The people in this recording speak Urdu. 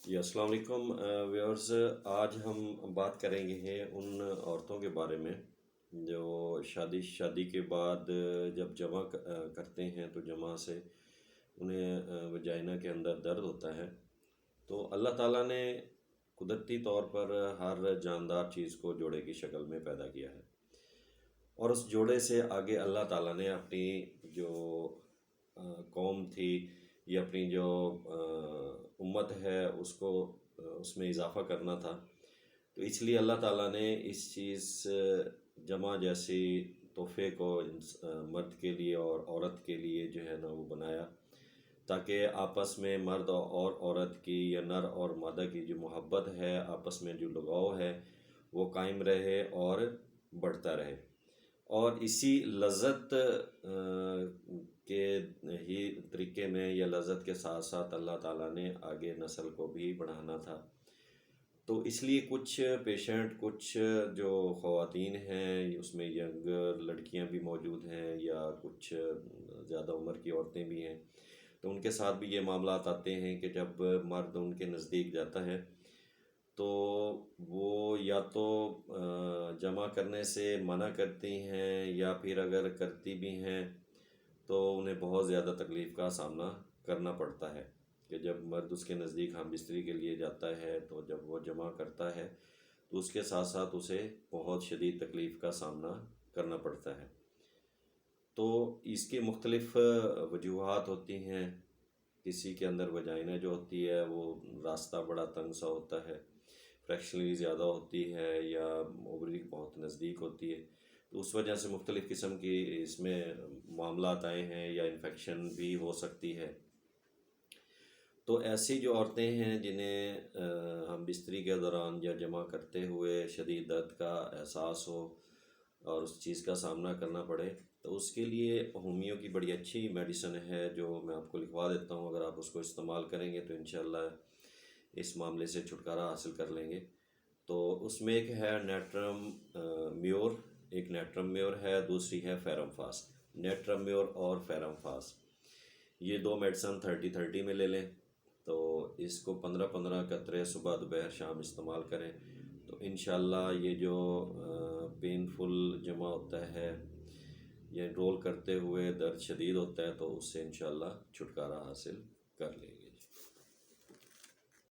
جی السلام علیکم ویورز، آج ہم بات کریں گے ان عورتوں کے بارے میں جو شادی کے بعد جب جمع کرتے ہیں تو جمع سے انہیں وجائنا کے اندر درد ہوتا ہے۔ تو اللہ تعالیٰ نے قدرتی طور پر ہر جاندار چیز کو جوڑے کی شکل میں پیدا کیا ہے، اور اس جوڑے سے آگے اللہ تعالیٰ نے اپنی جو قوم تھی یا اپنی جو امت ہے اس کو اس میں اضافہ کرنا تھا، تو اس لیے اللہ تعالیٰ نے اس چیز جمع جیسی تحفے کو مرد کے لیے اور عورت کے لیے جو ہے نا وہ بنایا، تاکہ آپس میں مرد اور عورت کی یا نر اور مادہ کی جو محبت ہے، آپس میں جو لگاؤ ہے وہ قائم رہے اور بڑھتا رہے، اور اسی لذت کے ہی طریقے میں یا لذت کے ساتھ ساتھ اللہ تعالیٰ نے آگے نسل کو بھی بڑھانا تھا۔ تو اس لیے کچھ پیشنٹ، کچھ جو خواتین ہیں اس میں ینگ لڑکیاں بھی موجود ہیں یا کچھ زیادہ عمر کی عورتیں بھی ہیں، تو ان کے ساتھ بھی یہ معاملات آتے ہیں کہ جب مرد ان کے نزدیک جاتا ہے تو وہ یا تو جمع کرنے سے منع کرتی ہیں، یا پھر اگر کرتی بھی ہیں تو انہیں بہت زیادہ تکلیف کا سامنا کرنا پڑتا ہے کہ جب مرد اس کے نزدیک ہم بستری کے لیے جاتا ہے تو جب وہ جمع کرتا ہے تو اس کے ساتھ ساتھ اسے بہت شدید تکلیف کا سامنا کرنا پڑتا ہے۔ تو اس کی مختلف وجوہات ہوتی ہیں۔ کسی کے اندر وجائنا جو ہوتی ہے وہ راستہ بڑا تنگ سا ہوتا ہے، فریکشنلی زیادہ ہوتی ہے، یا اووری بہت نزدیک ہوتی ہے، تو اس وجہ سے مختلف قسم کی اس میں معاملات آئے ہیں، یا انفیکشن بھی ہو سکتی ہے۔ تو ایسی جو عورتیں ہیں جنہیں ہم بستری کے دوران یا جمع کرتے ہوئے شدید درد کا احساس ہو اور اس چیز کا سامنا کرنا پڑے، تو اس کے لیے ہومیو کی بڑی اچھی میڈیسن ہے جو میں آپ کو لکھوا دیتا ہوں۔ اگر آپ اس کو استعمال کریں گے تو انشاءاللہ اس معاملے سے چھٹکارا حاصل کر لیں گے۔ تو اس میں ایک ہے نیٹرم میور، ایک نیٹرم میور ہے، دوسری ہے فیرم فاس۔ نیٹرم میور اور فیرم فاس یہ دو میڈیسن 30-30 میں لے لیں، تو اس کو 15-15 قطرے صبح دوپہر شام استعمال کریں، تو انشاءاللہ یہ جو پینفل جمع ہوتا ہے یا رول کرتے ہوئے درد شدید ہوتا ہے تو اس سے انشاءاللہ چھٹکارا حاصل کر لیں گے۔